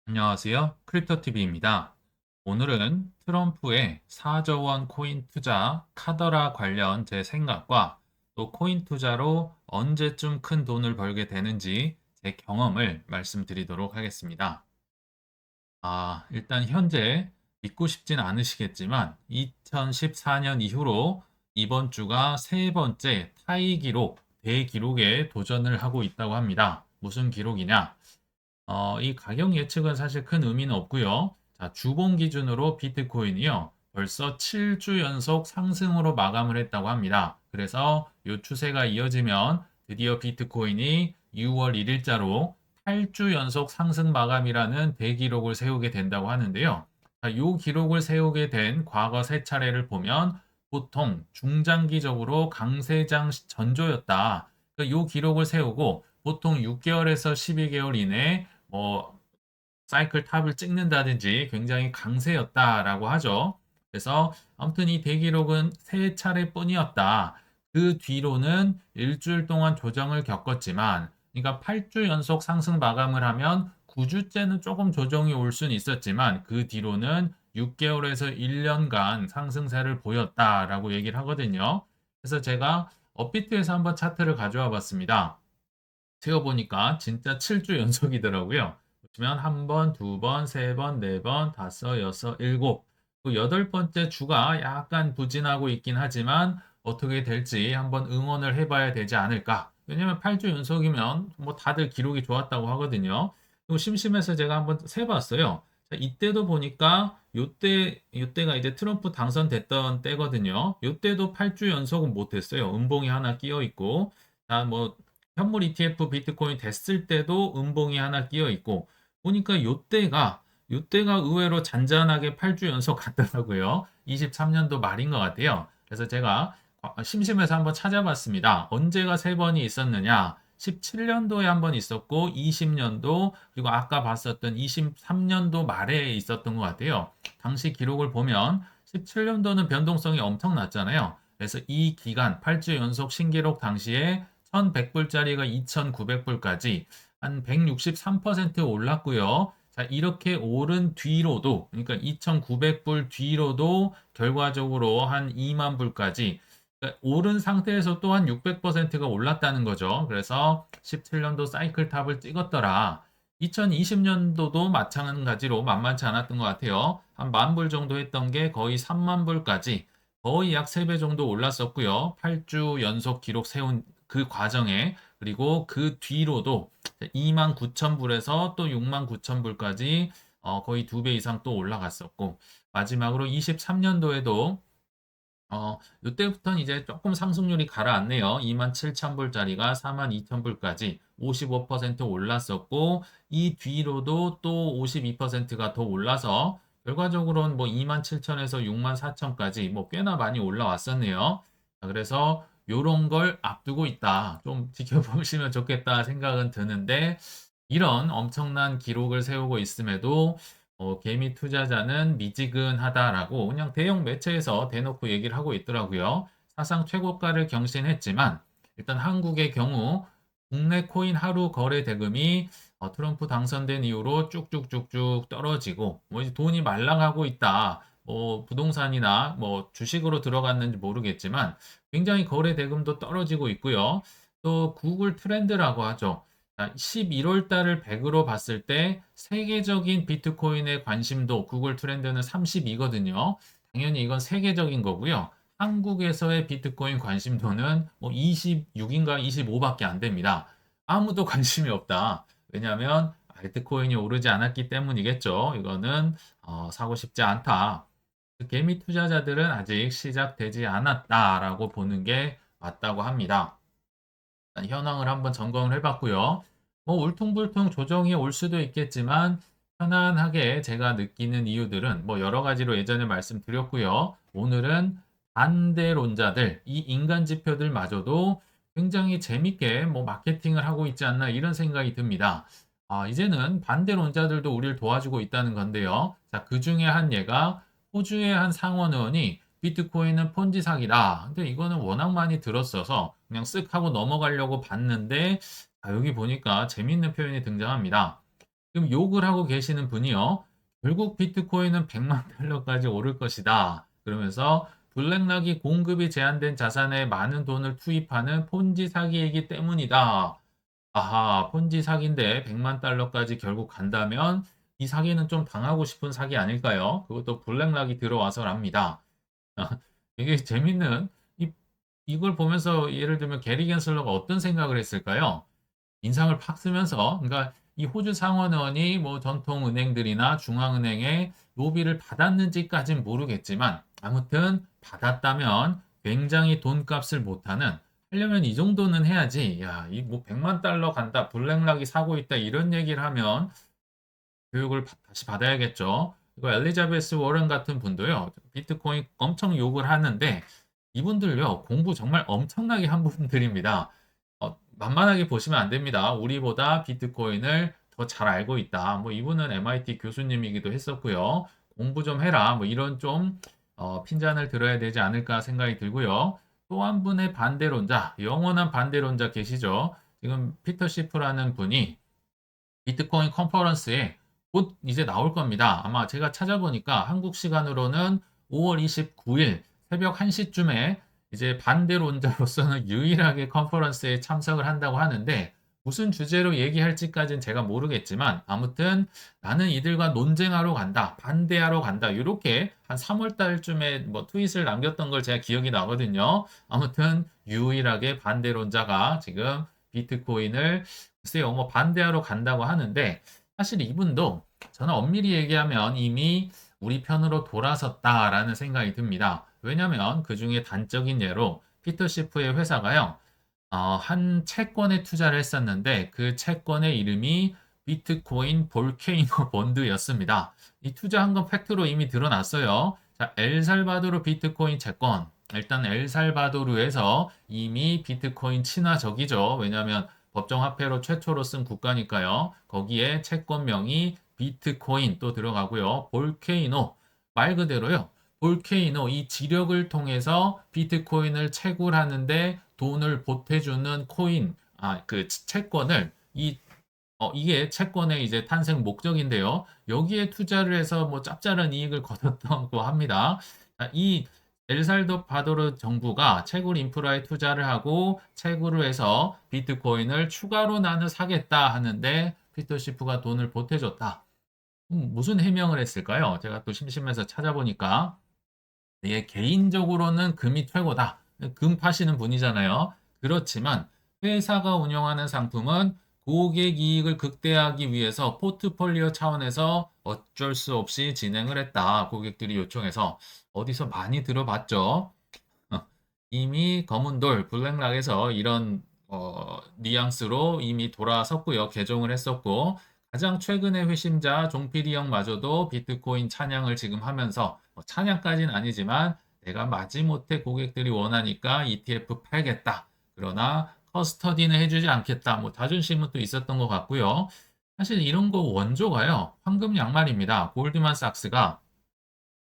안녕하세요. 크립토TV입니다. 오늘은 트럼프의 4조 원 코인 투자 카더라 관련 제 생각과 또 코인 투자로 언제쯤 큰 돈을 벌게 되는지 제 경험을 말씀드리도록 하겠습니다. 일단 현재 믿고 싶진 않으시겠지만 2014년 이후로 이번 주가 세 번째 타이 기록, 대기록에 도전을 하고 있다고 합니다. 무슨 기록이냐? 이 가격 예측은 사실 큰 의미는 없고요. 자, 주봉 기준으로 비트코인이요. 벌써 7주 연속 상승으로 마감을 했다고 합니다. 그래서 이 추세가 이어지면 드디어 비트코인이 6월 1일자로 8주 연속 상승 마감이라는 대기록을 세우게 된다고 하는데요. 자, 이 기록을 세우게 된 과거 세 차례를 보면 보통 중장기적으로 강세장 전조였다. 이 기록을 세우고 보통 6개월에서 12개월 이내에 사이클 탑을 찍는다든지 굉장히 강세였다라고 하죠. 그래서 아무튼 이 대기록은 세 차례뿐이었다. 그 뒤로는 일주일 동안 조정을 겪었지만, 그러니까 8주 연속 상승 마감을 하면 9주째는 조금 조정이 올 수는 있었지만 그 뒤로는 6개월에서 1년간 상승세를 보였다라고 얘기를 하거든요. 그래서 제가 업비트에서 한번 차트를 가져와 봤습니다. 세어보니까 진짜 7주 연속이더라고요. 보시면 한 번, 두 번, 세 번, 네 번, 다섯, 여섯, 일곱. 그 여덟 번째 주가 약간 부진하고 있긴 하지만 어떻게 될지 한번 응원을 해봐야 되지 않을까. 왜냐면 8주 연속이면 뭐 다들 기록이 좋았다고 하거든요. 그리고 심심해서 제가 한번 세봤어요. 자, 이때도 보니까 요때가 이제 트럼프 당선됐던 때거든요. 요때도 8주 연속은 못했어요. 음봉이 하나 끼어 있고. 자, 뭐 현물 ETF 비트코인 됐을 때도 음봉이 하나 끼어 있고 보니까 요때가 의외로 잔잔하게 8주 연속 갔더라고요. 23년도 말인 것 같아요. 그래서 제가 심심해서 한번 찾아봤습니다. 언제가 세 번이 있었느냐? 17년도에 한 번 있었고 20년도 그리고 아까 봤었던 23년도 말에 있었던 것 같아요. 당시 기록을 보면 17년도는 변동성이 엄청났잖아요. 그래서 이 기간 8주 연속 신기록 당시에 1,100불짜리가 2,900불까지 한 163% 올랐고요. 자, 이렇게 오른 뒤로도, 그러니까 2,900불 뒤로도 결과적으로 한 2만 불까지 그러니까 오른 상태에서 또한 600%가 올랐다는 거죠. 그래서 17년도 사이클 탑을 찍었더라. 2020년도도 마찬가지로 만만치 않았던 것 같아요. 한 만 불 정도 했던 게 거의 3만 불까지 거의 약 3배 정도 올랐었고요. 8주 연속 기록 세운 그 과정에 그리고 그 뒤로도 2만 9천 불에서 또 6만 9천 불까지 거의 2배 이상 또 올라갔었고 마지막으로 23년도에도 이때부터는 이제 조금 상승률이 가라앉네요. 2만 7천 불짜리가 4만 2천 불까지 55% 올랐었고 이 뒤로도 또 52%가 더 올라서 결과적으로는 뭐 2만 7천에서 6만 4천까지 뭐 꽤나 많이 올라왔었네요. 자, 그래서 요런 걸 앞두고 있다. 좀 지켜보시면 좋겠다 생각은 드는데 이런 엄청난 기록을 세우고 있음에도 개미 투자자는 미지근하다라고 그냥 대형 매체에서 대놓고 얘기를 하고 있더라고요. 사상 최고가를 경신했지만 일단 한국의 경우 국내 코인 하루 거래 대금이 트럼프 당선된 이후로 쭉쭉쭉쭉 떨어지고 뭐 이제 돈이 말랑하고 있다. 뭐 부동산이나 뭐 주식으로 들어갔는지 모르겠지만 굉장히 거래 대금도 떨어지고 있고요. 또 구글 트렌드라고 하죠. 11월 달을 100으로 봤을 때 세계적인 비트코인의 관심도 구글 트렌드는 32거든요. 당연히 이건 세계적인 거고요. 한국에서의 비트코인 관심도는 뭐 26인가 25밖에 안 됩니다. 아무도 관심이 없다. 왜냐하면 알트코인이 오르지 않았기 때문이겠죠. 이거는 사고 싶지 않다. 개미 투자자들은 아직 시작되지 않았다라고 보는 게 맞다고 합니다. 현황을 한번 점검을 해봤고요. 뭐 울퉁불퉁 조정이 올 수도 있겠지만 편안하게 제가 느끼는 이유들은 뭐 여러 가지로 예전에 말씀드렸고요. 오늘은 반대론자들, 이 인간 지표들마저도 굉장히 재밌게 뭐 마케팅을 하고 있지 않나 이런 생각이 듭니다. 이제는 반대론자들도 우리를 도와주고 있다는 건데요. 자, 그 중에 한 예가 호주의 한 상원 의원이 비트코인은 폰지 사기다. 근데 이거는 워낙 많이 들었어서 그냥 쓱 하고 넘어가려고 봤는데 여기 보니까 재밌는 표현이 등장합니다. 지금 욕을 하고 계시는 분이요. 결국 비트코인은 100만 달러까지 오를 것이다. 그러면서 블랙락이 공급이 제한된 자산에 많은 돈을 투입하는 폰지 사기이기 때문이다. 아하, 폰지 사기인데 100만 달러까지 결국 간다면 이 사기는 좀 당하고 싶은 사기 아닐까요? 그것도 블랙락이 들어와서랍니다. 이게 재밌는 이걸 보면서 예를 들면 게리 겐슬러가 어떤 생각을 했을까요? 인상을 팍 쓰면서 그러니까 이 호주 상원의원이 뭐 전통 은행들이나 중앙은행에 로비를 받았는지까진 모르겠지만 아무튼 받았다면 굉장히 돈값을 못하는 하려면 이 정도는 해야지. 야, 이 뭐 100만 달러 간다. 블랙락이 사고 있다. 이런 얘기를 하면 교육을 다시 받아야겠죠. 이거 엘리자베스 워런 같은 분도요. 비트코인 엄청 욕을 하는데 이분들요. 공부 정말 엄청나게 한 분들입니다. 만만하게 보시면 안 됩니다. 우리보다 비트코인을 더 잘 알고 있다. 뭐 이분은 MIT 교수님이기도 했었고요. 공부 좀 해라. 뭐 이런 좀 핀잔을 들어야 되지 않을까 생각이 들고요. 또 한 분의 반대론자, 영원한 반대론자 계시죠. 지금 피터 시프라는 분이 비트코인 컨퍼런스에 곧 이제 나올 겁니다. 아마 제가 찾아보니까 한국 시간으로는 5월 29일 새벽 1시쯤에 이제 반대론자로서는 유일하게 컨퍼런스에 참석을 한다고 하는데 무슨 주제로 얘기할지까지는 제가 모르겠지만 아무튼 나는 이들과 논쟁하러 간다, 반대하러 간다 이렇게 한 3월 달쯤에 뭐 트윗을 남겼던 걸 제가 기억이 나거든요. 아무튼 유일하게 반대론자가 지금 비트코인을 글쎄요, 뭐 반대하러 간다고 하는데 사실 이분도 저는 엄밀히 얘기하면 이미 우리 편으로 돌아섰다라는 생각이 듭니다. 왜냐하면 그 중에 단적인 예로 피터 시프의 회사가요, 한 채권에 투자를 했었는데 그 채권의 이름이 비트코인 볼케이노 본드였습니다. 이 투자한 건 팩트로 이미 드러났어요. 자, 엘살바도르 비트코인 채권. 일단 엘살바도르에서 이미 비트코인 친화적이죠. 왜냐하면 법정화폐로 최초로 쓴 국가니까요. 거기에 채권명이 비트코인 또 들어가고요. 볼케이노 말 그대로요. 볼케이노 이 지력을 통해서 비트코인을 채굴하는데 돈을 보태주는 코인 그 채권을 이게 채권의 이제 탄생 목적인데요. 여기에 투자를 해서 뭐 짭짤한 이익을 거뒀다고 합니다. 이 엘살바도르 정부가 채굴 인프라에 투자를 하고 채굴을 해서 비트코인을 추가로 나는 사겠다 하는데 피터 시프가 돈을 보태줬다. 무슨 해명을 했을까요? 제가 또 심심해서 찾아보니까 예, 개인적으로는 금이 최고다. 금 파시는 분이잖아요. 그렇지만 회사가 운영하는 상품은 고객 이익을 극대화하기 위해서 포트폴리오 차원에서 어쩔 수 없이 진행을 했다. 고객들이 요청해서 어디서 많이 들어봤죠. 이미 검은돌 블랙락에서 이런 뉘앙스로 이미 돌아섰고요. 개종을 했었고 가장 최근의 회심자 종필이 형마저도 비트코인 찬양을 지금 하면서 찬양까지는 아니지만 내가 마지못해 고객들이 원하니까 ETF 팔겠다. 그러나 커스터디는 해주지 않겠다. 뭐 자존심은 또 있었던 것 같고요. 사실 이런 거 원조가요. 황금 양말입니다. 골드만삭스가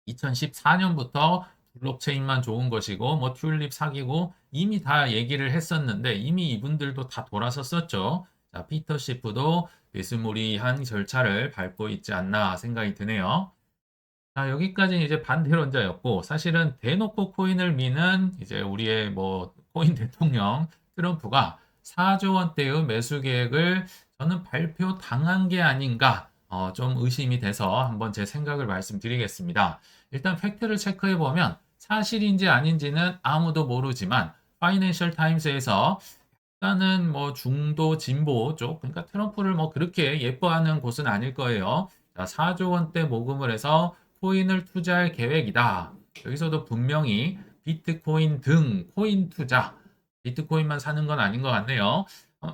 2014년부터 블록체인만 좋은 것이고 뭐 튤립 사기고 이미 다 얘기를 했었는데 이미 이분들도 다 돌아섰었죠. 자, 피터 시프도 비스무리한 절차를 밟고 있지 않나 생각이 드네요. 자, 여기까지 이제 반대론자였고 사실은 대놓고 코인을 미는 이제 우리의 뭐 코인 대통령 트럼프가 4조 원대의 매수 계획을 저는 발표 당한 게 아닌가 좀 의심이 돼서 한번 제 생각을 말씀드리겠습니다. 일단 팩트를 체크해 보면 사실인지 아닌지는 아무도 모르지만 파이낸셜 타임스에서 약간은 뭐 중도 진보 쪽 그러니까 트럼프를 뭐 그렇게 예뻐하는 곳은 아닐 거예요. 자, 4조 원대 모금을 해서 코인을 투자할 계획이다. 여기서도 분명히 비트코인 등 코인 투자, 비트코인만 사는 건 아닌 것 같네요.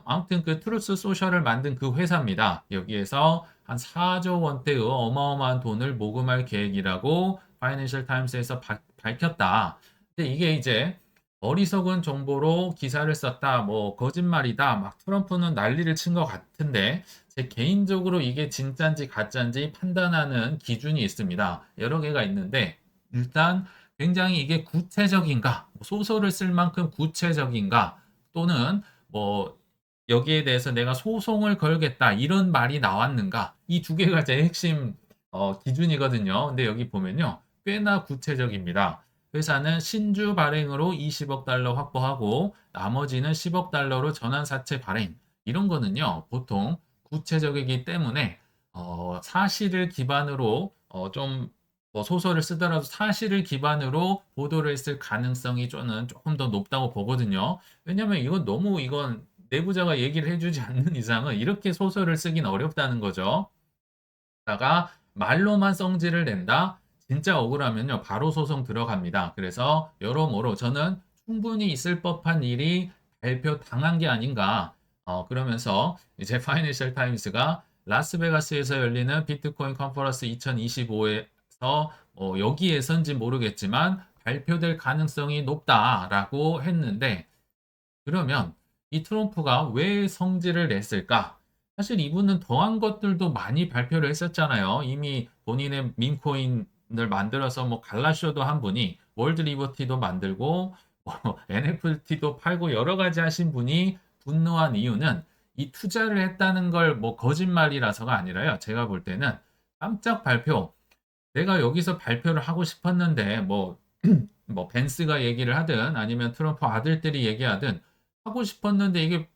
아무튼 그 트루스 소셜을 만든 그 회사입니다. 여기에서 한 4조 원대의 어마어마한 돈을 모금할 계획이라고 파이낸셜 타임스에서 밝혔다. 근데 이게 이제 어리석은 정보로 기사를 썼다, 뭐 거짓말이다, 막 트럼프는 난리를 친 것 같은데 제 개인적으로 이게 진짠지 가짠지 판단하는 기준이 있습니다. 여러 개가 있는데 일단 굉장히 이게 구체적인가, 뭐 소설을 쓸 만큼 구체적인가, 또는 뭐 여기에 대해서 내가 소송을 걸겠다 이런 말이 나왔는가? 이 두 개가 제 핵심 기준이거든요. 근데 여기 보면요. 꽤나 구체적입니다. 회사는 신주 발행으로 20억 달러 확보하고 나머지는 10억 달러로 전환 사채 발행. 이런 거는요. 보통 구체적이기 때문에 사실을 기반으로 좀 뭐 소설을 쓰더라도 사실을 기반으로 보도를 했을 가능성이 저는 조금 더 높다고 보거든요. 왜냐면 이건 내부자가 얘기를 해주지 않는 이상은 이렇게 소설을 쓰긴 어렵다는 거죠. 다가 말로만 성질을 낸다. 진짜 억울하면요. 바로 소송 들어갑니다. 그래서 여러모로 저는 충분히 있을 법한 일이 발표 당한 게 아닌가. 그러면서 이제 파이낸셜 타임스가 라스베가스에서 열리는 비트코인 컨퍼런스 2025에서 여기에선지 모르겠지만 발표될 가능성이 높다라고 했는데 그러면 이 트럼프가 왜 성질을 냈을까? 사실 이분은 더한 것들도 많이 발표를 했었잖아요. 이미 본인의 밈코인을 만들어서 뭐 갈라쇼도 한 분이 월드 리버티도 만들고 NFT도 팔고 여러 가지 하신 분이 분노한 이유는 이 투자를 했다는 걸 뭐 거짓말이라서가 아니라요. 제가 볼 때는 깜짝 발표. 내가 여기서 발표를 하고 싶었는데 뭐 벤스가 얘기를 하든 아니면 트럼프 아들들이 얘기하든 하고 싶었는데 이게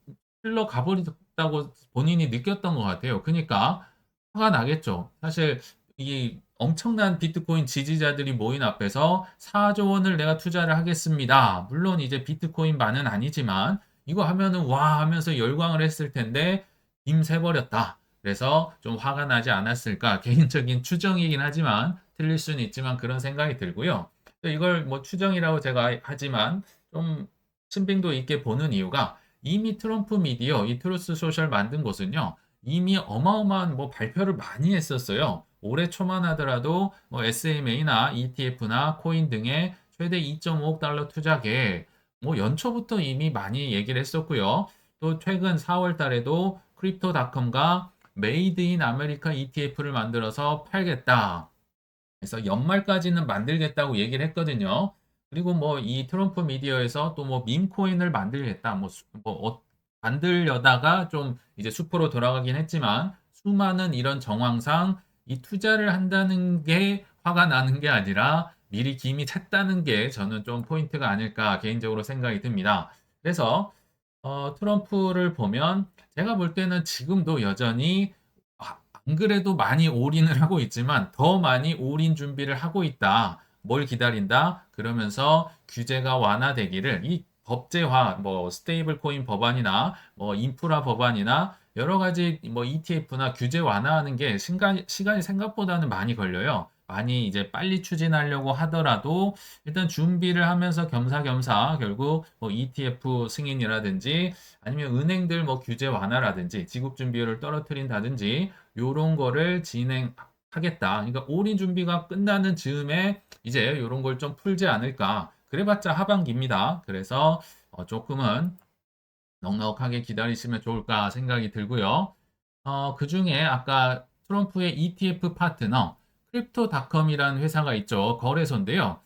흘러가 버렸다고 본인이 느꼈던 것 같아요. 그러니까 화가 나겠죠. 사실 이 엄청난 비트코인 지지자들이 모인 앞에서 4조 원을 내가 투자를 하겠습니다. 물론 이제 비트코인만은 아니지만 이거 하면은 와 하면서 열광을 했을 텐데 김새 버렸다. 그래서 좀 화가 나지 않았을까 개인적인 추정이긴 하지만 틀릴 수는 있지만 그런 생각이 들고요. 이걸 뭐 추정이라고 제가 하지만 좀 신빙도 있게 보는 이유가 이미 트럼프 미디어, 이 트루스 소셜 만든 곳은요, 이미 어마어마한 뭐 발표를 많이 했었어요. 올해 초만 하더라도 뭐 SMA나 ETF나 코인 등의 최대 2.5억 달러 투자 계획, 뭐 연초부터 이미 많이 얘기를 했었고요. 또 최근 4월 달에도 크립토닷컴과 메이드 인 아메리카 ETF를 만들어서 팔겠다. 그래서 연말까지는 만들겠다고 얘기를 했거든요. 그리고 뭐 이 트럼프 미디어에서 또 뭐 밈코인을 만들겠다. 만들려다가 좀 이제 수포로 돌아가긴 했지만 수많은 이런 정황상 이 투자를 한다는 게 화가 나는 게 아니라 미리 김이 찼다는 게 저는 좀 포인트가 아닐까 개인적으로 생각이 듭니다. 그래서 트럼프를 보면 제가 볼 때는 지금도 여전히 안 그래도 많이 올인을 하고 있지만 더 많이 올인 준비를 하고 있다. 뭘 기다린다? 그러면서 규제가 완화되기를 이 법제화, 뭐 스테이블 코인 법안이나 뭐 인프라 법안이나 여러 가지 뭐 ETF나 규제 완화하는 게 시간이 생각보다는 많이 걸려요. 많이 이제 빨리 추진하려고 하더라도 일단 준비를 하면서 겸사겸사 결국 뭐 ETF 승인이라든지 아니면 은행들 뭐 규제 완화라든지 지급 준비율을 떨어뜨린다든지 요런 거를 진행하겠다. 그러니까 올인 준비가 끝나는 즈음에 이제 요런 걸 좀 풀지 않을까. 그래봤자 하반기입니다. 그래서 조금은 넉넉하게 기다리시면 좋을까 생각이 들고요. 그중에 아까 트럼프의 ETF 파트너 크립토닷컴이라는 회사가 있죠. 거래소인데요.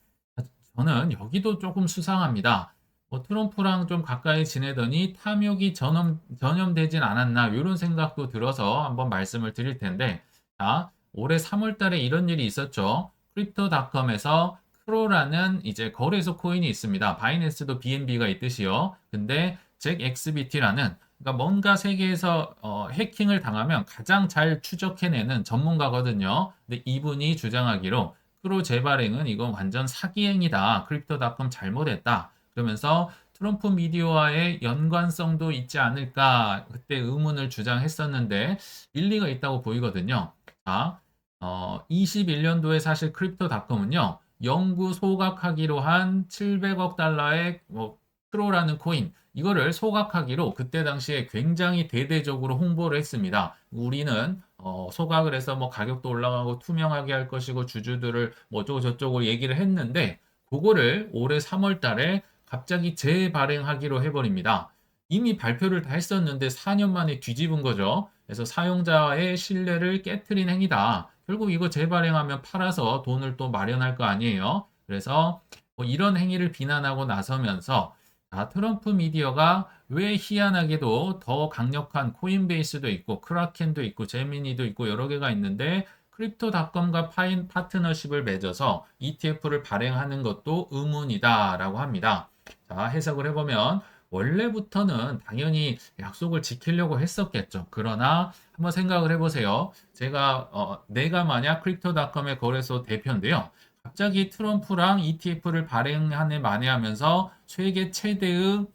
저는 여기도 조금 수상합니다. 뭐 트럼프랑 좀 가까이 지내더니 탐욕이 전염되진 않았나 이런 생각도 들어서 한번 말씀을 드릴 텐데 자, 올해 3월 달에 이런 일이 있었죠. 크립토닷컴에서 크로라는 이제 거래소 코인이 있습니다. 바이낸스도 BNB가 있듯이요. 근데 잭 XBT라는 그러니까 뭔가 세계에서 해킹을 당하면 가장 잘 추적해내는 전문가거든요. 근데 이분이 주장하기로 크로 재발행은 이건 완전 사기행위다. 크립토닷컴 잘못했다. 그러면서 트럼프 미디어와의 연관성도 있지 않을까 그때 의문을 주장했었는데 일리가 있다고 보이거든요. 자, 21년도에 사실 크립토닷컴은요. 영구 소각하기로 한 700억 달러의 뭐 크로라는 코인 이거를 소각하기로 그때 당시에 굉장히 대대적으로 홍보를 했습니다. 우리는 소각을 해서 뭐 가격도 올라가고 투명하게 할 것이고 주주들을 뭐 어쩌고 저쩌고 얘기를 했는데 그거를 올해 3월 달에 갑자기 재발행하기로 해버립니다. 이미 발표를 다 했었는데 4년 만에 뒤집은 거죠. 그래서 사용자의 신뢰를 깨트린 행위다. 결국 이거 재발행하면 팔아서 돈을 또 마련할 거 아니에요. 그래서 뭐 이런 행위를 비난하고 나서면서 자, 트럼프 미디어가 왜 희한하게도 더 강력한 코인베이스도 있고 크라켄도 있고 제미니도 있고 여러 개가 있는데 크립토닷컴과 파인 파트너십을 맺어서 ETF를 발행하는 것도 의문이다라고 합니다. 자, 해석을 해보면 원래부터는 당연히 약속을 지키려고 했었겠죠. 그러나 한번 생각을 해보세요. 내가 만약 크립토닷컴의 거래소 대표인데요. 갑자기 트럼프랑 ETF를 발행한 해 만회하면서 세계 최대의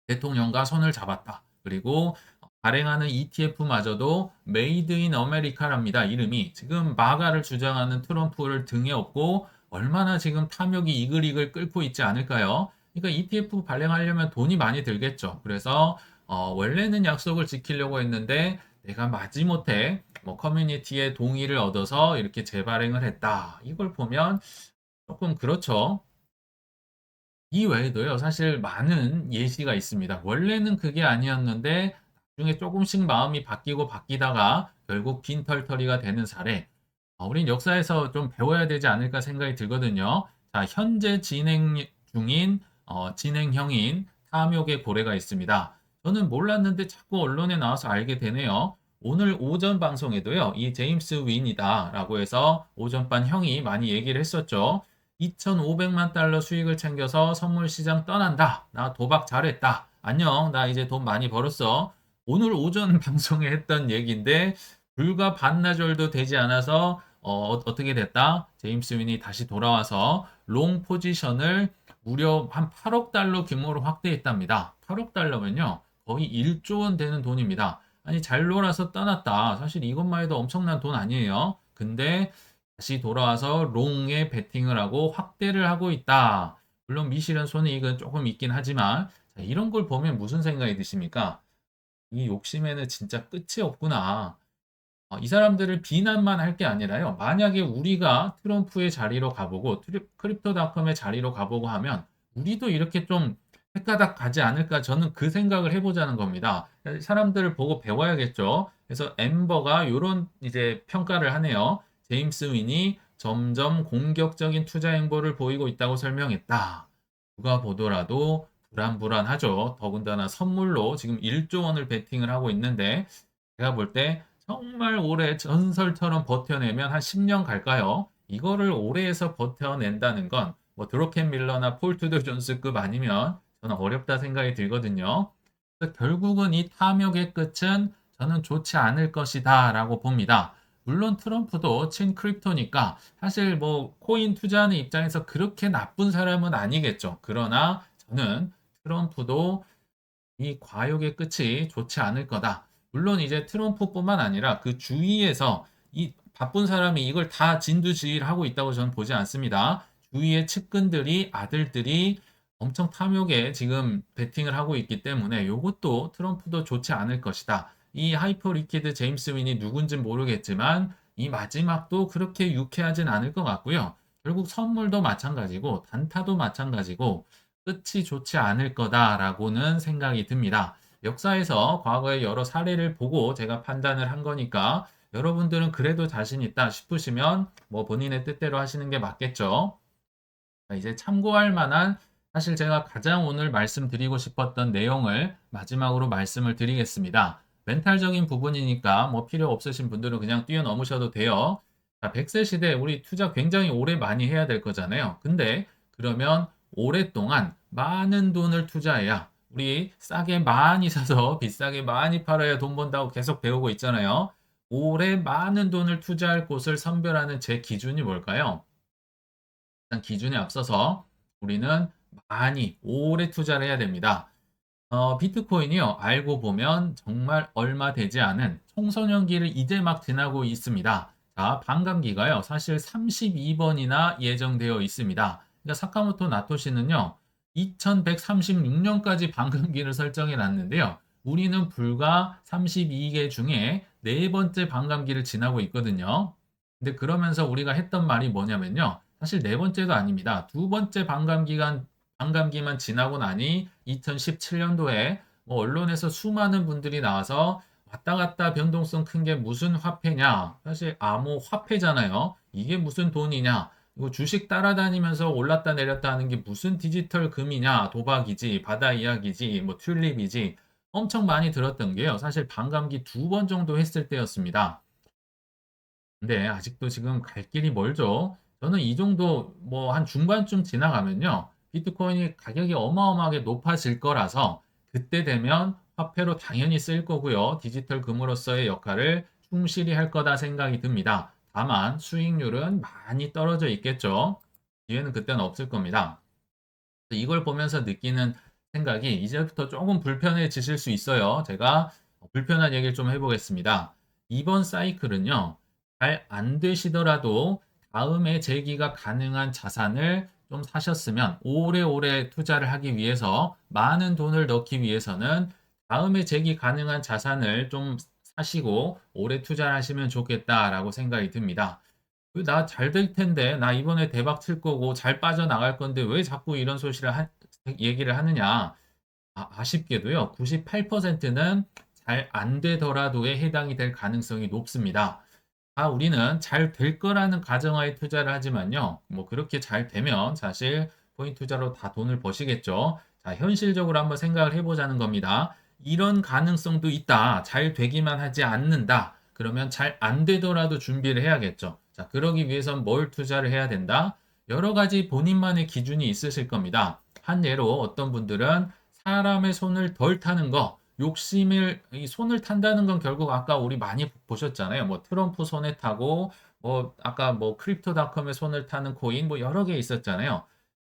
대통령과 손을 잡았다. 그리고 발행하는 ETF마저도 메이드 인 아메리카랍니다. 이름이 지금 마가를 주장하는 트럼프를 등에 업고 얼마나 지금 탐욕이 이글이글 끓고 있지 않을까요? 그러니까 ETF 발행하려면 돈이 많이 들겠죠. 그래서 원래는 약속을 지키려고 했는데 내가 마지못해 뭐 커뮤니티의 동의를 얻어서 이렇게 재발행을 했다. 이걸 보면 조금 그렇죠. 이 외에도요, 사실 많은 예시가 있습니다. 원래는 그게 아니었는데, 나중에 조금씩 마음이 바뀌고 바뀌다가 결국 빈털터리가 되는 사례. 우린 역사에서 좀 배워야 되지 않을까 생각이 들거든요. 자, 현재 진행 중인, 진행형인 탐욕의 고래가 있습니다. 저는 몰랐는데 자꾸 언론에 나와서 알게 되네요. 오늘 오전 방송에도요, 이 제임스 윈이다라고 해서 오전반 형이 많이 얘기를 했었죠. 2,500만 달러 수익을 챙겨서 선물 시장 떠난다. 나 도박 잘했다. 안녕. 나 이제 돈 많이 벌었어. 오늘 오전 방송에 했던 얘기인데 불과 반나절도 되지 않아서 떻게 됐다? 제임스 윈이 다시 돌아와서 롱 포지션을 무려 한 8억 달러 규모로 확대했답니다. 8억 달러면요. 거의 1조 원 되는 돈입니다. 아니 잘 놀아서 떠났다. 사실 이것만 해도 엄청난 돈 아니에요. 근데 다시 돌아와서 롱에 베팅을 하고 확대를 하고 있다. 물론 미실현 손해익은 조금 있긴 하지만 자, 이런 걸 보면 무슨 생각이 드십니까? 이 욕심에는 진짜 끝이 없구나. 이 사람들을 비난만 할 게 아니라요. 만약에 우리가 트럼프의 자리로 가보고 크립토닷컴의 자리로 가보고 하면 우리도 이렇게 좀 헷가닥 가지 않을까 저는 그 생각을 해보자는 겁니다. 사람들을 보고 배워야겠죠. 그래서 엠버가 이런 이제 평가를 하네요. 제임스 윈이 점점 공격적인 투자 행보를 보이고 있다고 설명했다. 누가 보더라도 불안불안하죠. 더군다나 선물로 지금 1조 원을 베팅을 하고 있는데 제가 볼 때 정말 오래 전설처럼 버텨내면 한 10년 갈까요? 이거를 오래해서 버텨낸다는 건 뭐 드로켄 밀러나 폴 투더 존스급 아니면 저는 어렵다 생각이 들거든요. 그래서 결국은 이 탐욕의 끝은 저는 좋지 않을 것이다 라고 봅니다. 물론 트럼프도 친 크립토니까 사실 뭐 코인 투자하는 입장에서 그렇게 나쁜 사람은 아니겠죠. 그러나 저는 트럼프도 이 과욕의 끝이 좋지 않을 거다. 물론 이제 트럼프뿐만 아니라 그 주위에서 이 바쁜 사람이 이걸 다 진두지휘하고 있다고 저는 보지 않습니다. 주위의 측근들이 아들들이 엄청 탐욕에 지금 베팅을 하고 있기 때문에 이것도 트럼프도 좋지 않을 것이다. 이 하이퍼 리퀴드 제임스 윈이 누군지 모르겠지만 이 마지막도 그렇게 유쾌하진 않을 것 같고요. 결국 선물도 마찬가지고 단타도 마찬가지고 끝이 좋지 않을 거다라고는 생각이 듭니다. 역사에서 과거의 여러 사례를 보고 제가 판단을 한 거니까 여러분들은 그래도 자신 있다 싶으시면 뭐 본인의 뜻대로 하시는 게 맞겠죠. 이제 참고할 만한 사실 제가 가장 오늘 말씀드리고 싶었던 내용을 마지막으로 말씀을 드리겠습니다. 멘탈적인 부분이니까 뭐 필요 없으신 분들은 그냥 뛰어넘으셔도 돼요. 자, 100세 시대 우리 투자 굉장히 오래 많이 해야 될 거잖아요. 근데 그러면 오랫동안 많은 돈을 투자해야 우리 싸게 많이 사서 비싸게 많이 팔아야 돈 번다고 계속 배우고 있잖아요. 오래 많은 돈을 투자할 곳을 선별하는 제 기준이 뭘까요? 일단 기준에 앞서서 우리는 많이 오래 투자를 해야 됩니다. 비트코인이요. 알고 보면 정말 얼마 되지 않은 청소년기를 이제 막 지나고 있습니다. 자, 반감기가요. 사실 32번이나 예정되어 있습니다. 그러니까 사카모토 나토시는요. 2136년까지 반감기를 설정해 놨는데요. 우리는 불과 32개 중에 네 번째 반감기를 지나고 있거든요. 근데 그러면서 우리가 했던 말이 뭐냐면요. 사실 네 번째도 아닙니다. 두 번째 반감기만 지나고 나니 2017년도에 뭐 언론에서 수많은 분들이 나와서 왔다 갔다 변동성 큰 게 무슨 화폐냐? 사실 암호화폐잖아요. 이게 무슨 돈이냐? 이거 주식 따라다니면서 올랐다 내렸다 하는 게 무슨 디지털 금이냐, 도박이지, 바다 이야기지, 뭐 튤립이지 엄청 많이 들었던 게요. 사실 반감기 2번 정도 했을 때였습니다. 근데 아직도 지금 갈 길이 멀죠. 저는 이 정도 뭐 한 중반쯤 지나가면요. 비트코인이 가격이 어마어마하게 높아질 거라서 그때 되면 화폐로 당연히 쓸 거고요. 디지털 금으로서의 역할을 충실히 할 거다 생각이 듭니다. 다만 수익률은 많이 떨어져 있겠죠. 기회는 그때는 없을 겁니다. 이걸 보면서 느끼는 생각이 이제부터 조금 불편해지실 수 있어요. 제가 불편한 얘기를 좀 해보겠습니다. 이번 사이클은요, 잘 안 되시더라도 다음에 재기가 가능한 자산을 좀 사셨으면 오래오래 투자를 하기 위해서 많은 돈을 넣기 위해서는 다음에 재기 가능한 자산을 좀 사시고 오래 투자를 하시면 좋겠다라고 생각이 듭니다. 나 잘 될 텐데, 나 이번에 대박 칠 거고 잘 빠져나갈 건데 왜 자꾸 이런 얘기를 하느냐. 아쉽게도요, 98%는 잘 안 되더라도에 해당이 될 가능성이 높습니다. 우리는 잘 될 거라는 가정하에 투자를 하지만요, 뭐 그렇게 잘 되면 사실 코인 투자로 다 돈을 버시겠죠. 자, 현실적으로 한번 생각을 해보자는 겁니다. 이런 가능성도 있다. 잘 되기만 하지 않는다. 그러면 잘 안 되더라도 준비를 해야겠죠. 자, 그러기 위해선 뭘 투자를 해야 된다? 여러 가지 본인만의 기준이 있으실 겁니다. 한 예로 어떤 분들은 사람의 손을 덜 타는 거, 이 손을 탄다는 건 결국 아까 우리 많이 보셨잖아요. 뭐 트럼프 손에 타고, 뭐 아까 뭐 크립토닷컴의 손을 타는 코인 뭐 여러 개 있었잖아요.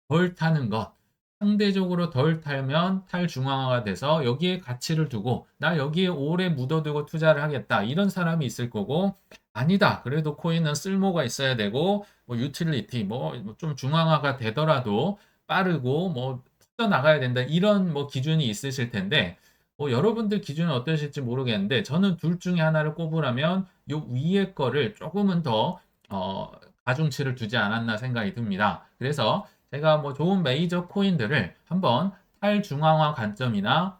덜 타는 것. 상대적으로 덜 타면 탈중앙화가 돼서 여기에 가치를 두고 나 여기에 오래 묻어두고 투자를 하겠다. 이런 사람이 있을 거고 아니다. 그래도 코인은 쓸모가 있어야 되고 뭐 유틸리티 뭐 좀 중앙화가 되더라도 빠르고 뭐 터져 나가야 된다. 이런 뭐 기준이 있으실 텐데 여러분들 기준은 어떠실지 모르겠는데 저는 둘 중에 하나를 꼽으라면 요 위에 거를 조금은 더 어, 가중치를 두지 않았나 생각이 듭니다. 그래서 제가 뭐 좋은 메이저 코인들을 한번 탈중앙화 관점이나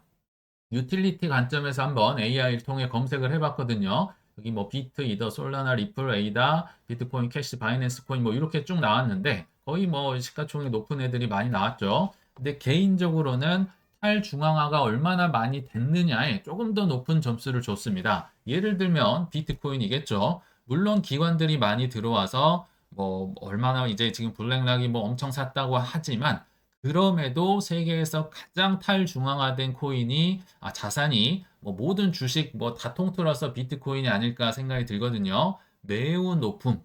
유틸리티 관점에서 한번 AI를 통해 검색을 해봤거든요. 여기 뭐 비트, 이더, 솔라나, 리플, 에이다, 비트코인, 캐시, 바이낸스 코인 뭐 이렇게 쭉 나왔는데 거의 뭐 시가총액 높은 애들이 많이 나왔죠. 근데 개인적으로는 탈중앙화가 얼마나 많이 됐느냐에 조금 더 높은 점수를 줬습니다. 예를 들면 비트코인이겠죠. 물론 기관들이 많이 들어와서 뭐 얼마나 이제 지금 블랙락이 뭐 엄청 샀다고 하지만 그럼에도 세계에서 가장 탈중앙화된 자산이 뭐 모든 주식 뭐 다 통틀어서 비트코인이 아닐까 생각이 들거든요. 매우 높음.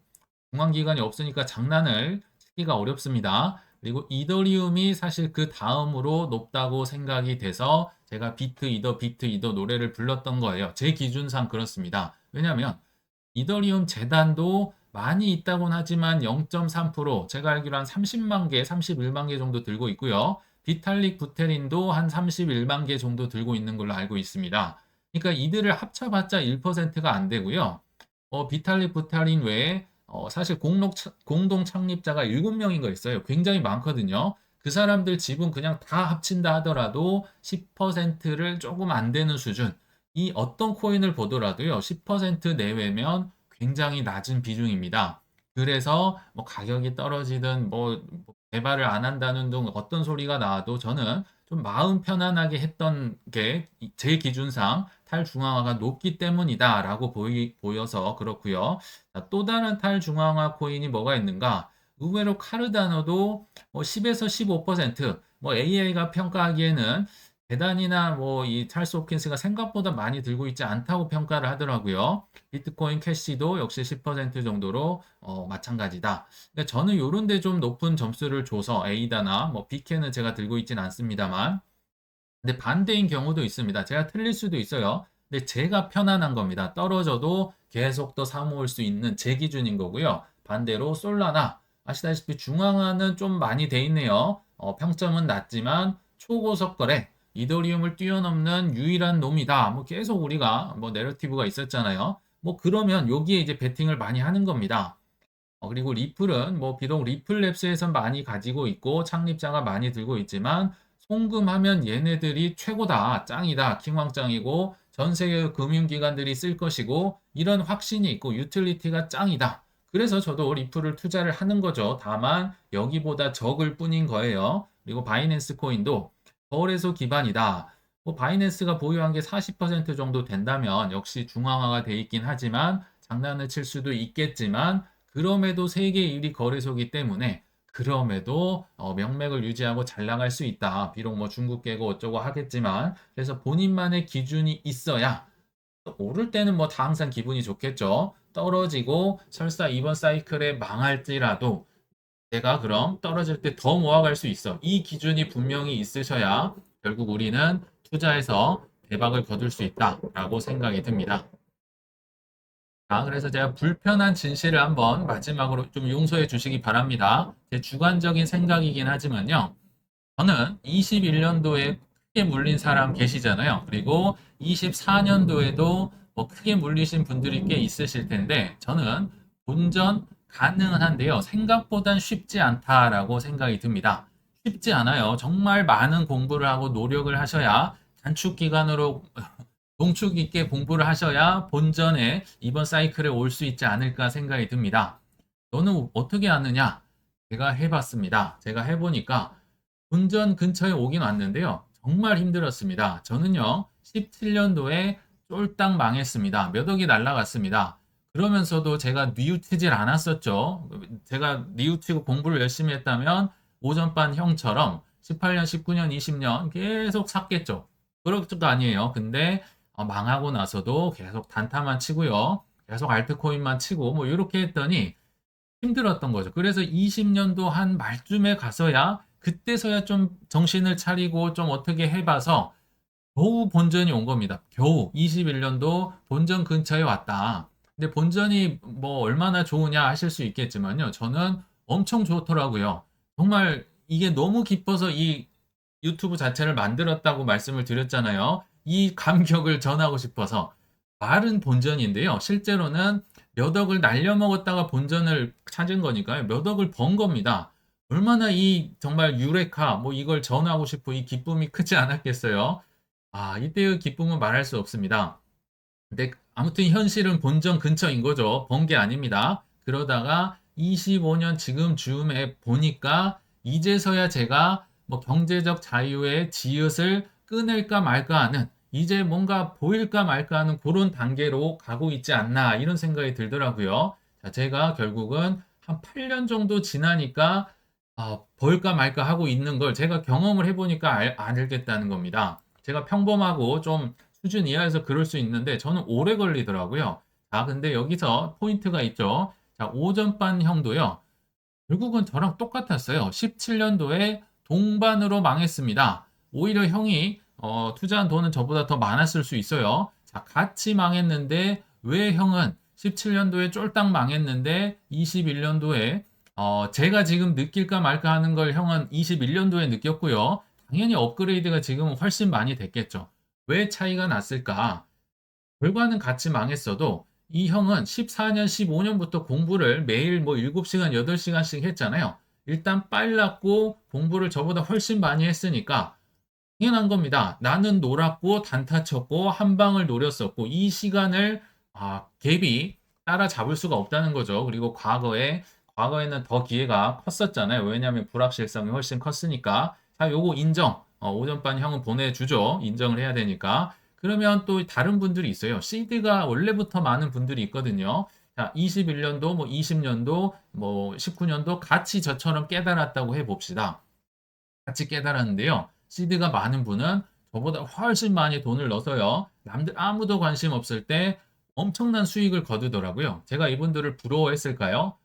중앙기관이 없으니까 장난을 치기가 어렵습니다. 그리고 이더리움이 사실 그 다음으로 높다고 생각이 돼서 제가 비트 이더 노래를 불렀던 거예요. 제 기준상 그렇습니다. 왜냐하면 이더리움 재단도 많이 있다곤 하지만 0.3%, 제가 알기로 한 30만 개, 31만 개 정도 들고 있고요. 비탈릭 부테린도 한 31만 개 정도 들고 있는 걸로 알고 있습니다. 그러니까 이들을 합쳐봤자 1%가 안 되고요. 비탈릭 부테린 외에 사실 공동 창립자가 7명인 거 있어요. 굉장히 많거든요. 그 사람들 지분 그냥 다 합친다 하더라도 10%를 조금 안 되는 수준. 이 어떤 코인을 보더라도요, 10% 내외면 굉장히 낮은 비중입니다. 그래서 뭐 가격이 떨어지든 뭐 개발을 안 한다는 등 어떤 소리가 나와도 저는 좀 마음 편안하게 했던 게 제 기준상 탈중앙화가 높기 때문이다라고 보여서 그렇고요. 또 다른 탈중앙화 코인이 뭐가 있는가? 의외로 카르다노도 뭐 10에서 15%, 뭐 AI가 평가하기에는 대단이나 뭐 이 찰스 호킨스가 생각보다 많이 들고 있지 않다고 평가를 하더라고요. 비트코인 캐시도 역시 10% 정도로 마찬가지다. 근데 저는 요런 데 좀 높은 점수를 줘서 에이다나 뭐 비케는 제가 들고 있진 않습니다만 근데 반대인 경우도 있습니다. 제가 틀릴 수도 있어요. 근데 제가 편안한 겁니다. 떨어져도 계속 더 사모을 수 있는 제 기준인 거고요. 반대로 솔라나 아시다시피 중앙화는 좀 많이 돼 있네요. 평점은 낮지만 초고속 거래 이더리움을 뛰어넘는 유일한 놈이다. 뭐 계속 우리가 뭐 내러티브가 있었잖아요. 뭐 그러면 여기에 이제 베팅을 많이 하는 겁니다. 그리고 리플은 뭐 비록 리플랩스에선 많이 가지고 있고 창립자가 많이 들고 있지만 송금하면 얘네들이 최고다, 짱이다, 킹왕짱이고 전 세계 금융기관들이 쓸 것이고 이런 확신이 있고 유틸리티가 짱이다. 그래서 저도 리플을 투자를 하는 거죠. 다만 여기보다 적을 뿐인 거예요. 그리고 바이낸스 코인도 거래소 기반이다. 뭐 바이낸스가 보유한 게 40% 정도 된다면 역시 중앙화가 돼 있긴 하지만 장난을 칠 수도 있겠지만 그럼에도 세계 1위 거래소기 때문에 그럼에도 명맥을 유지하고 잘 나갈 수 있다. 비록 뭐 중국 깨고 어쩌고 하겠지만 그래서 본인만의 기준이 있어야 오를 때는 뭐 다 항상 기분이 좋겠죠. 떨어지고 설사 이번 사이클에 망할지라도 내가 그럼 떨어질 때 더 모아갈 수 있어. 이 기준이 분명히 있으셔야 결국 우리는 투자에서 대박을 거둘 수 있다라고 생각이 듭니다. 자, 그래서 제가 불편한 진실을 한번 마지막으로 좀 용서해 주시기 바랍니다. 제 주관적인 생각이긴 하지만요. 저는 21년도에 크게 물린 사람 계시잖아요. 그리고 24년도에도 뭐 크게 물리신 분들이 꽤 있으실 텐데 저는 본전 가능은 한데요. 생각보단 쉽지 않다라고 생각이 듭니다. 쉽지 않아요. 정말 많은 공부를 하고 노력을 하셔야 단축 기간으로 농축 있게 공부를 하셔야 본전에 이번 사이클에 올 수 있지 않을까 생각이 듭니다. 너는 어떻게 아느냐? 제가 해봤습니다. 제가 해보니까 본전 근처에 오긴 왔는데요. 정말 힘들었습니다. 저는요, 17년도에 쫄딱 망했습니다. 몇 억이 날라갔습니다. 그러면서도 제가 뉘우치질 않았었죠. 제가 뉘우치고 공부를 열심히 했다면 오전반 형처럼 18년, 19년, 20년 계속 샀겠죠. 그럴 것도 아니에요. 근데 망하고 나서도 계속 단타만 치고요. 계속 알트코인만 치고 뭐 이렇게 했더니 힘들었던 거죠. 그래서 20년도 한 말쯤에 가서야 그때서야 좀 정신을 차리고 좀 어떻게 해봐서 겨우 본전이 온 겁니다. 겨우 21년도 본전 근처에 왔다. 근데 본전이 뭐 얼마나 좋으냐 하실 수 있겠지만요. 저는 엄청 좋더라고요. 정말 이게 너무 기뻐서 이 유튜브 자체를 만들었다고 말씀을 드렸잖아요. 이 감격을 전하고 싶어서 말은 본전인데요. 실제로는 몇 억을 날려먹었다가 본전을 찾은 거니까요. 몇 억을 번 겁니다. 얼마나 이 정말 유레카 뭐 이걸 전하고 싶고 이 기쁨이 크지 않았겠어요. 아, 이때의 기쁨은 말할 수 없습니다. 근데 아무튼 현실은 본전 근처인 거죠. 번 게 아닙니다. 그러다가 25년 지금 즈음에 보니까 이제서야 제가 뭐 경제적 자유의 지읒을 끊을까 말까 하는 이제 뭔가 보일까 말까 하는 그런 단계로 가고 있지 않나 이런 생각이 들더라고요. 자, 제가 결국은 한 8년 정도 지나니까 벌까 말까 하고 있는 걸 제가 경험을 해보니까 알겠다는 겁니다. 제가 평범하고 좀 수준 이하에서 그럴 수 있는데 저는 오래 걸리더라고요. 자, 근데 여기서 포인트가 있죠. 자, 오전반 형도요. 결국은 저랑 똑같았어요. 17년도에 동반으로 망했습니다. 오히려 형이 투자한 돈은 저보다 더 많았을 수 있어요. 자, 같이 망했는데 왜 형은 17년도에 쫄딱 망했는데 21년도에 제가 지금 느낄까 말까 하는 걸 형은 21년도에 느꼈고요. 당연히 업그레이드가 지금은 훨씬 많이 됐겠죠. 왜 차이가 났을까? 결과는 같이 망했어도 이 형은 14년, 15년부터 공부를 매일 뭐 7시간, 8시간씩 했잖아요. 일단 빨랐고 공부를 저보다 훨씬 많이 했으니까 당연한 겁니다. 나는 놀았고 단타 쳤고 한 방을 노렸었고 이 시간을 갭이 따라잡을 수가 없다는 거죠. 그리고 과거에는 더 기회가 컸었잖아요. 왜냐하면 불확실성이 훨씬 컸으니까. 자, 요거 인정. 오전반 형은 보내주죠. 인정을 해야 되니까. 그러면 또 다른 분들이 있어요. 시드가 원래부터 많은 분들이 있거든요. 자, 21년도, 뭐 20년도, 뭐 19년도 같이 저처럼 깨달았다고 해봅시다. 같이 깨달았는데요. 시드가 많은 분은 저보다 훨씬 많이 돈을 넣어서요. 남들 아무도 관심 없을 때 엄청난 수익을 거두더라고요. 제가 이분들을 부러워했을까요?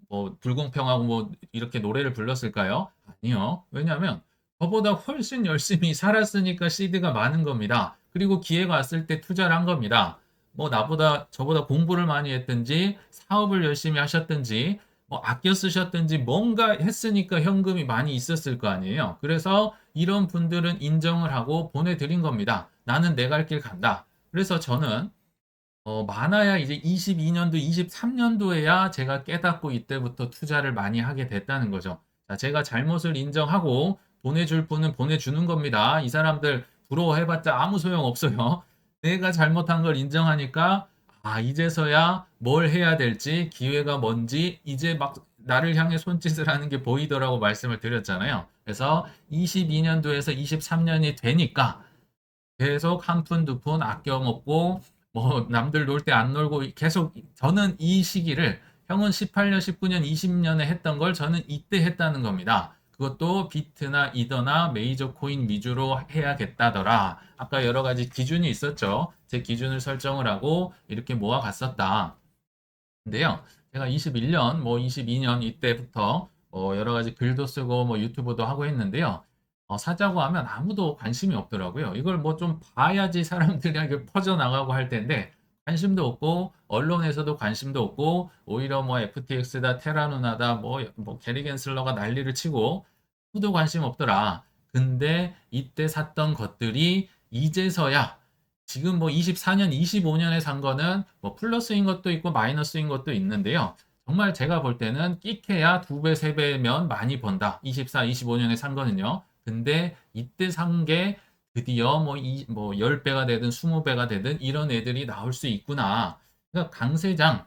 뭐 불공평하고 뭐 이렇게 노래를 불렀을까요? 아니요. 왜냐하면 저보다 훨씬 열심히 살았으니까 시드가 많은 겁니다. 그리고 기회가 왔을 때 투자를 한 겁니다. 뭐 저보다 공부를 많이 했든지 사업을 열심히 하셨든지 뭐 아껴 쓰셨든지 뭔가 했으니까 현금이 많이 있었을 거 아니에요. 그래서 이런 분들은 인정을 하고 보내드린 겁니다. 나는 내 갈 길 간다. 그래서 저는 많아야 이제 22년도, 23년도에야 제가 깨닫고 이때부터 투자를 많이 하게 됐다는 거죠. 자, 제가 잘못을 인정하고 보내줄 분은 보내주는 겁니다. 이 사람들 부러워해봤자 아무 소용 없어요. 내가 잘못한 걸 인정하니까 이제서야 뭘 해야 될지, 기회가 뭔지, 이제 막 나를 향해 손짓을 하는 게 보이더라고 말씀을 드렸잖아요. 그래서 22년도에서 23년이 되니까 계속 한 푼, 두 푼 아껴 먹고, 뭐, 남들 놀 때 안 놀고, 계속, 저는 이 시기를, 형은 18년, 19년, 20년에 했던 걸 저는 이때 했다는 겁니다. 그것도 비트나 이더나 메이저 코인 위주로 해야겠다더라. 아까 여러 가지 기준이 있었죠. 제 기준을 설정을 하고 이렇게 모아갔었다. 근데요, 제가 21년, 뭐 22년 이때부터 여러 가지 글도 쓰고 뭐 유튜브도 하고 했는데요. 사자고 하면 아무도 관심이 없더라고요. 이걸 뭐 좀 봐야지 사람들에게 퍼져나가고 할 텐데 관심도 없고 언론에서도 관심도 없고 오히려 뭐 FTX다 테라누나다 뭐 게리 겐슬러가 난리를 치고 아무도 관심 없더라. 근데 이때 샀던 것들이 이제서야 지금 뭐 24년, 25년에 산 거는 뭐 플러스인 것도 있고 마이너스인 것도 있는데요. 정말 제가 볼 때는 끼케야 2배, 3배면 많이 번다. 24, 25년에 산 거는요. 근데 이때 산 게 드디어 뭐 10배가 되든 20배가 되든 이런 애들이 나올 수 있구나. 그러니까 강세장,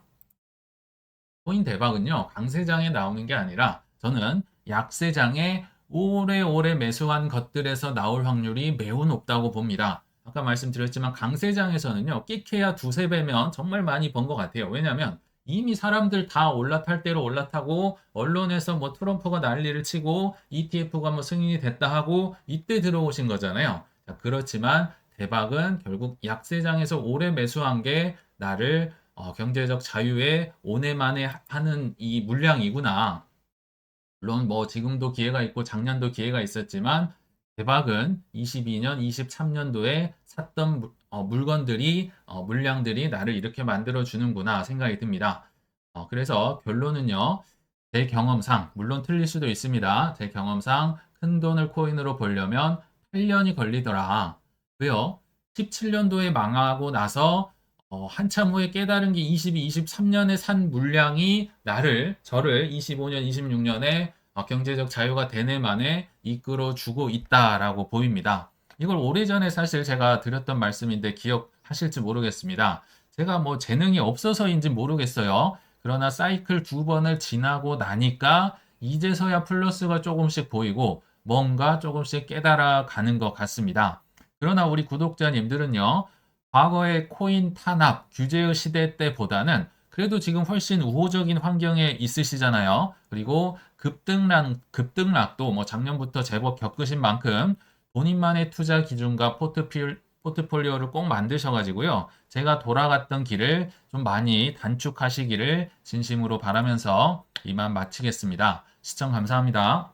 코인 대박은요, 강세장에 나오는 게 아니라 저는 약세장에 오래오래 매수한 것들에서 나올 확률이 매우 높다고 봅니다. 아까 말씀드렸지만 강세장에서는요, 끼케야 두세 배면 정말 많이 번 것 같아요. 왜냐하면 이미 사람들 다 올라탈 대로 올라타고 언론에서 뭐 트럼프가 난리를 치고 ETF가 뭐 승인이 됐다 하고 이때 들어오신 거잖아요. 자, 그렇지만 대박은 결국 약세장에서 오래 매수한 게 나를 경제적 자유에 온해만에 하는 이 물량이구나. 물론 뭐 지금도 기회가 있고 작년도 기회가 있었지만 대박은 22년, 23년도에 샀던 물건들이 물량들이 나를 이렇게 만들어 주는구나 생각이 듭니다. 그래서 결론은요. 제 경험상 물론 틀릴 수도 있습니다. 제 경험상 큰 돈을 코인으로 벌려면 8년이 걸리더라. 왜요? 17년도에 망하고 나서 한참 후에 깨달은 게 22, 23년에 산 물량이 저를 25년, 26년에 경제적 자유가 되네 만에 이끌어 주고 있다라고 보입니다. 이걸 오래전에 사실 제가 드렸던 말씀인데 기억하실지 모르겠습니다. 제가 뭐 재능이 없어서인지 모르겠어요. 그러나 사이클 두 번을 지나고 나니까 이제서야 플러스가 조금씩 보이고 뭔가 조금씩 깨달아 가는 것 같습니다. 그러나 우리 구독자님들은요, 과거의 코인 탄압, 규제의 시대 때보다는 그래도 지금 훨씬 우호적인 환경에 있으시잖아요. 그리고 급등락도 뭐 작년부터 제법 겪으신 만큼 본인만의 투자 기준과 포트폴리오를 꼭 만드셔가지고요. 제가 돌아갔던 길을 좀 많이 단축하시기를 진심으로 바라면서 이만 마치겠습니다. 시청 감사합니다.